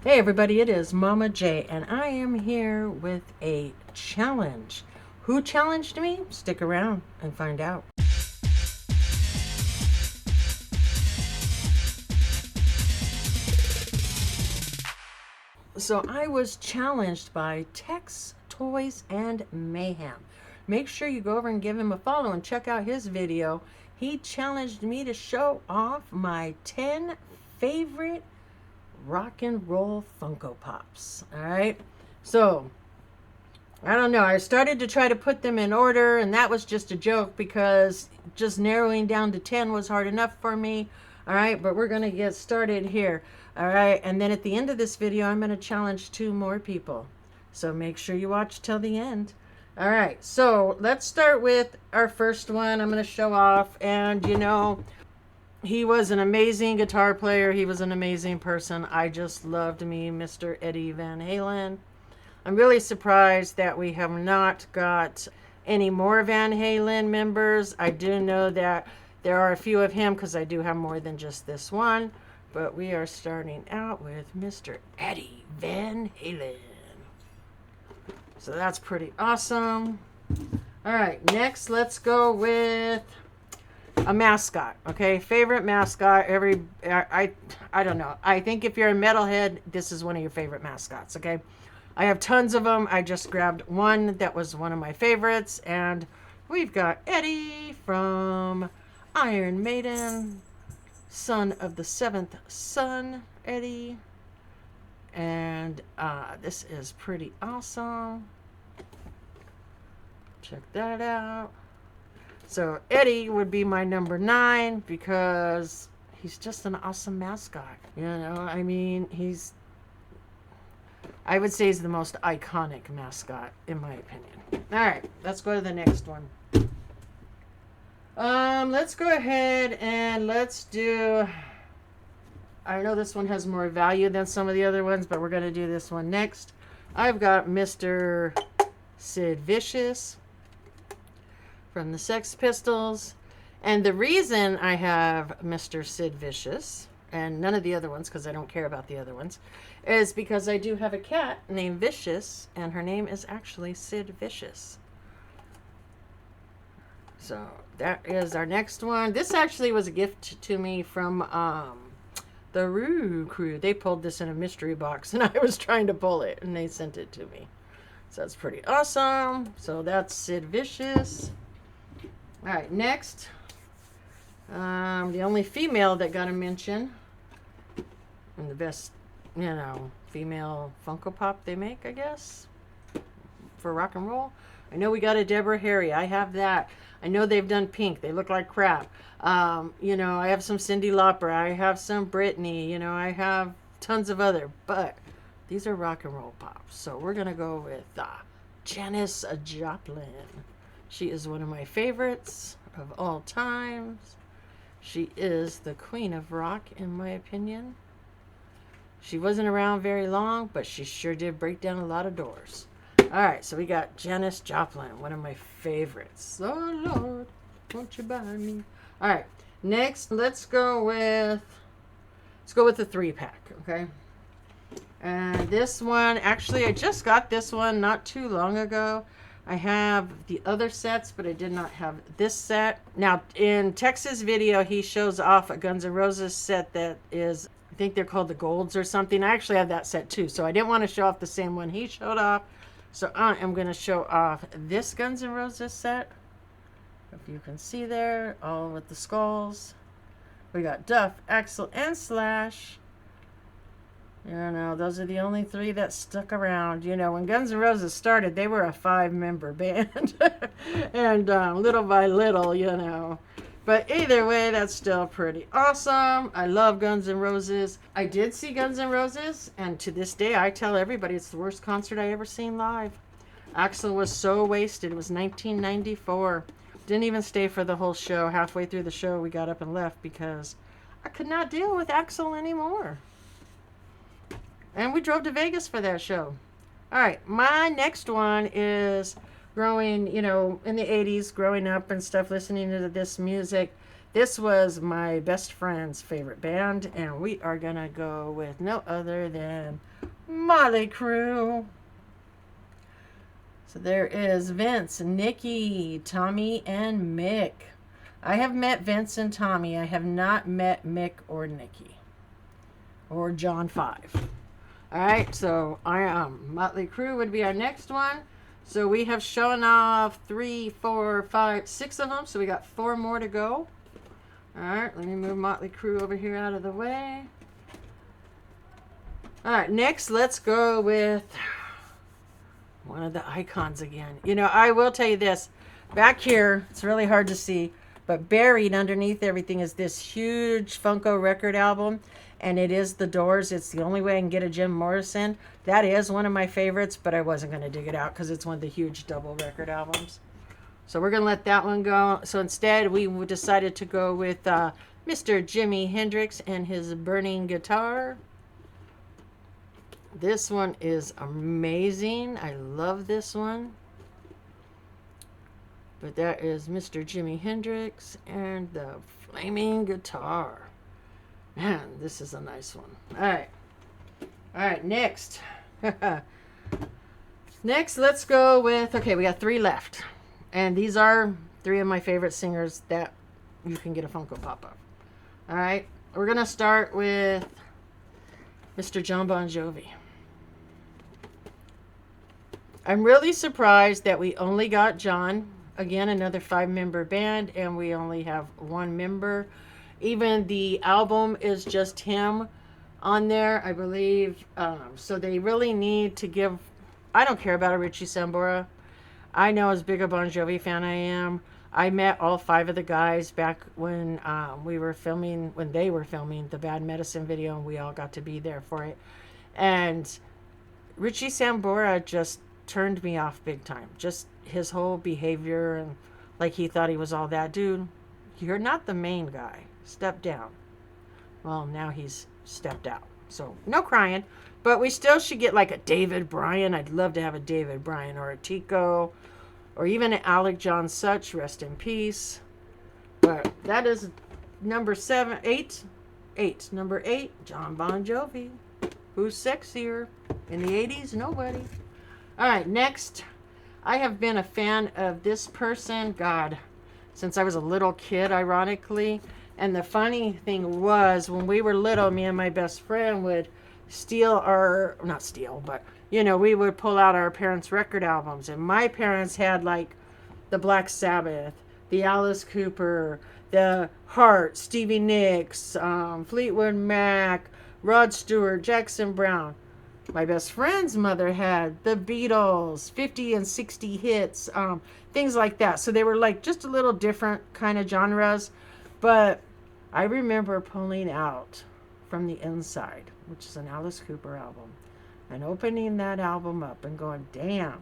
Hey everybody, it is Mama J, and I am here with a challenge. Who challenged me? Stick around and find out. So I was challenged by Tex Toys and Mayhem. Make sure you go over and give him a follow and check out his video. He challenged me to show off my 10 favorite rock and roll Funko Pops. All right. So I don't know. I started to try to put them in order, and that was just a joke because just narrowing down to 10 was hard enough for me. All right. But we're going to get started here. All right. And then at the end of this video, I'm going to challenge 2 more people. So make sure you watch till the end. All right. So let's start with our first one. I'm going to show off. And he was an amazing guitar player. He was an amazing person. I just loved me, Mr. Eddie Van Halen. I'm really surprised that we have not got any more Van Halen members. I do know that there are a few of him because I do have more than just this one. But we are starting out with Mr. Eddie Van Halen. So that's pretty awesome. All right, next let's go with a mascot. Okay, favorite mascot. I don't know. I think if you're a metalhead, this is one of your favorite mascots. Okay, I have tons of them. I just grabbed one that was one of my favorites, and we've got Eddie from Iron Maiden, son of the seventh son, Eddie, and this is pretty awesome. Check that out. So Eddie would be my number 9 because he's just an awesome mascot. I mean, I would say he's the most iconic mascot in my opinion. All right, let's go to the next one. Let's go ahead and let's do, I know this one has more value than some of the other ones, but we're going to do this one next. I've got Mr. Sid Vicious from the Sex Pistols. And the reason I have Mr. Sid Vicious and none of the other ones, because I don't care about the other ones, is because I do have a cat named Vicious, and her name is actually Sid Vicious. So that is our next one. This actually was a gift to me from the Roo crew. They pulled this in a mystery box, and I was trying to pull it, and they sent it to me. So that's pretty awesome. So that's Sid Vicious. All right, next, the only female that got a mention, and the best, female Funko Pop they make, I guess, for rock and roll. I know we got a Deborah Harry. I have that. I know they've done pink. They look like crap. I have some Cyndi Lauper. I have some Britney. I have tons of other, but these are rock and roll pops. So we're going to go with Janis Joplin. She is one of my favorites of all times. She is the queen of rock, in my opinion. She wasn't around very long, but she sure did break down a lot of doors. All right, so we got Janis Joplin, one of my favorites. Oh, Lord, won't you buy me? All right, next, let's go with the 3-pack, okay? And this one, actually, I just got this one not too long ago. I have the other sets, but I did not have this set. Now, in Tex's video, he shows off a Guns N' Roses set that is, I think they're called the Golds or something. I actually have that set too, so I didn't want to show off the same one he showed off. So I am going to show off this Guns N' Roses set. If you can see there, all with the skulls. We got Duff, Axl, and Slash. Those are the only 3 that stuck around. When Guns N' Roses started, they were a 5-member band. And little by little, But either way, that's still pretty awesome. I love Guns N' Roses. I did see Guns N' Roses, and to this day, I tell everybody it's the worst concert I ever seen live. Axl was so wasted. It was 1994. Didn't even stay for the whole show. Halfway through the show, we got up and left because I could not deal with Axl anymore. And we drove to Vegas for that show. All right, my next one is growing, in the 80s, growing up and stuff, listening to this music. This was my best friend's favorite band, and we are going to go with no other than Motley Crue. So there is Vince, Nikki, Tommy, and Mick. I have met Vince and Tommy. I have not met Mick or Nikki. Or John 5. Alright, so Motley Crue would be our next one. So we have shown off 3, 4, 5, 6 of them. So we got 4 more to go. Alright, let me move Motley Crue over here out of the way. Alright, next let's go with one of the icons again. You know, I will tell you this. Back here, it's really hard to see, but buried underneath everything is this huge Funko record album. And it is The Doors. It's the only way I can get a Jim Morrison. That is one of my favorites, but I wasn't going to dig it out because it's one of the huge double record albums. So we're going to let that one go. So instead, we decided to go with Mr. Jimi Hendrix and his burning guitar. This one is amazing. I love this one. But that is Mr. Jimi Hendrix and the flaming guitar. Man, this is a nice one. All right, next. Next, let's go with, okay, we got 3 left. And these are 3 of my favorite singers that you can get a Funko Pop of. All right, we're going to start with Mr. John Bon Jovi. I'm really surprised that we only got John. Again, another 5-member band, and we only have 1 member. Even the album is just him on there, I believe. So they really need to give... I don't care about a Richie Sambora. I know as big a Bon Jovi fan I am. I met all 5 of the guys back when they were filming the Bad Medicine video, and we all got to be there for it. And Richie Sambora just turned me off big time. Just his whole behavior, and like he thought he was all that. Dude, you're not the main guy. Step down. Well, now he's stepped out. So, no crying. But we still should get like a David Bryan. I'd love to have a David Bryan or a Tico. Or even an Alec John Such. Rest in peace. But that is number 8. Number 8, John Bon Jovi. Who's sexier? In the 80s? Nobody. Alright, next. I have been a fan of this person, God, since I was a little kid, ironically. And the funny thing was, when we were little, me and my best friend would not steal, but, you know, we would pull out our parents' record albums. And my parents had, like, the Black Sabbath, the Alice Cooper, the Heart, Stevie Nicks, Fleetwood Mac, Rod Stewart, Jackson Browne. My best friend's mother had the Beatles, 50 and 60 hits, things like that. So they were, like, just a little different kind of genres. But I remember pulling out From the Inside, which is an Alice Cooper album, and opening that album up and going, damn,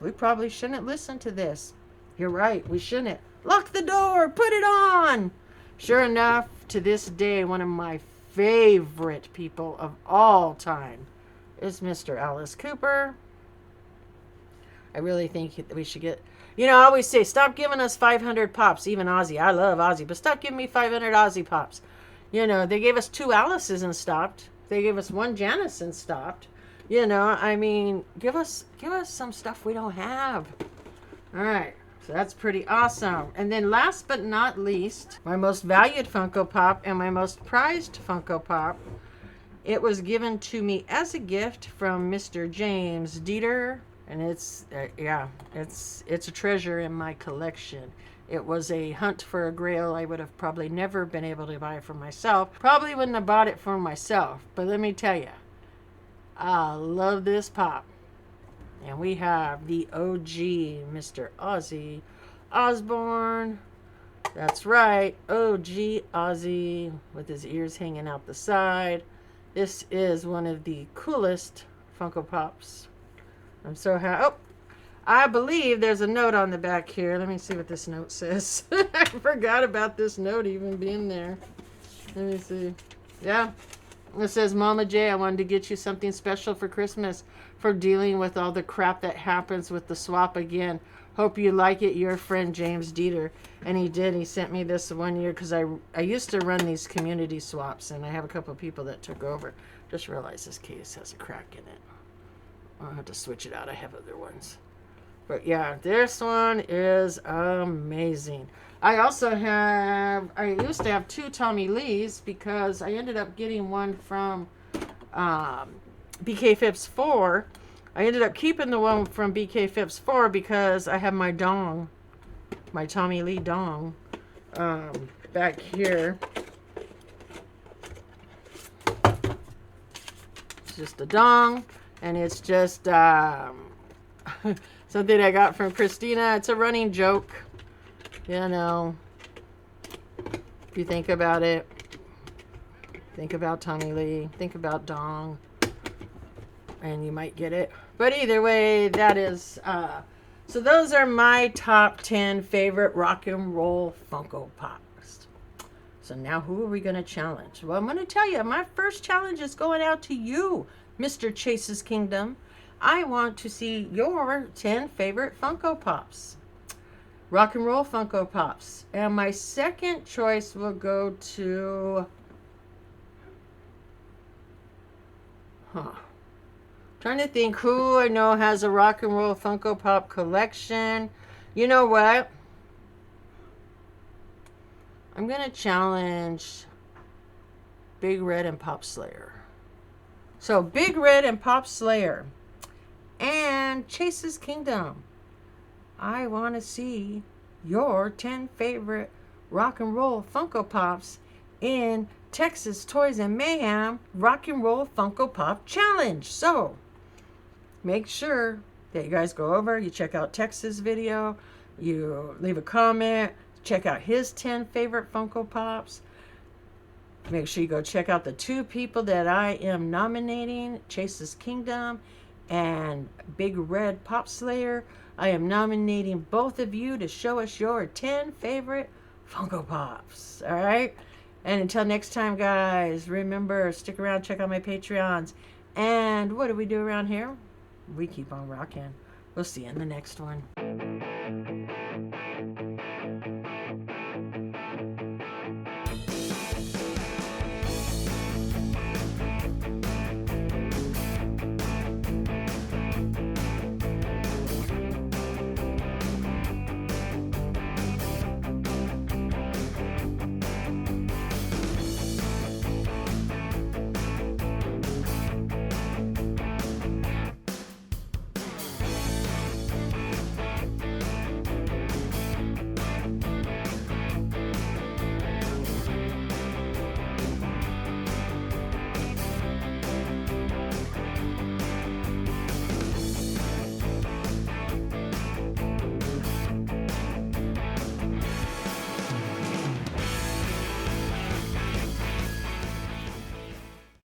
we probably shouldn't listen to this. You're right, we shouldn't. Lock the door, put it on. Sure enough, to this day, one of my favorite people of all time is Mr. Alice Cooper. I really think that we should get... You know, I always say, stop giving us 500 pops. Even Ozzy. I love Ozzy. But stop giving me 500 Ozzy pops. You know, they gave us 2 Alices and stopped. They gave us 1 Janice and stopped. You know, I mean, give us some stuff we don't have. All right. So that's pretty awesome. And then last but not least, my most valued Funko Pop and my most prized Funko Pop. It was given to me as a gift from Mr. James Dieter. And it's a treasure in my collection. It was a hunt for a grail I would have probably never been able to buy for myself. Probably wouldn't have bought it for myself. But let me tell you, I love this pop. And we have the OG Mr. Ozzy Osbourne. That's right, OG Ozzy with his ears hanging out the side. This is one of the coolest Funko Pops. I'm so happy. Oh, I believe there's a note on the back here. Let me see what this note says. I forgot about this note even being there. Let me see. Yeah. It says, Mama J, I wanted to get you something special for Christmas for dealing with all the crap that happens with the swap again. Hope you like it. Your friend James Dieter. And he did. He sent me this one year because I used to run these community swaps, and I have a couple of people that took over. Just realized this case has a crack in it. I'll have to switch it out. I have other ones. But yeah, this one is amazing. I used to have 2 Tommy Lees because I ended up getting one from BK Phipps 4. I ended up keeping the one from BK Phipps 4 because I have my dong, my Tommy Lee dong, back here. It's just a dong, and it's just something I got from Christina. It's a running joke. You know, if you think about it, think about Tommy Lee, think about dong, and you might get it. But either way, that is, so those are my top 10 favorite rock and roll Funko Pops. So now who are we going to challenge? Well, I'm going to tell you, my first challenge is going out to you, Mr. Chase's Kingdom. I want to see your 10 favorite Funko Pops. Rock and roll Funko Pops. And my second choice will go to... Trying to think who I know has a rock and roll Funko Pop collection. You know what? I'm going to challenge Big Red and Pop Slayer. So Big Red and Pop Slayer and Chase's Kingdom. I want to see your 10 favorite rock and roll Funko Pops in Texas Toys and Mayhem Rock and Roll Funko Pop Challenge. So make sure that you guys go over, you check out Texas' video, you leave a comment, check out his 10 favorite Funko Pops. Make sure you go check out the 2 people that I am nominating, Chase's Kingdom and Big Red Pop Slayer. I am nominating both of you to show us your 10 favorite Funko Pops. All right? And until next time, guys, remember, stick around, check out my Patreons. And what do we do around here? We keep on rocking. We'll see you in the next one.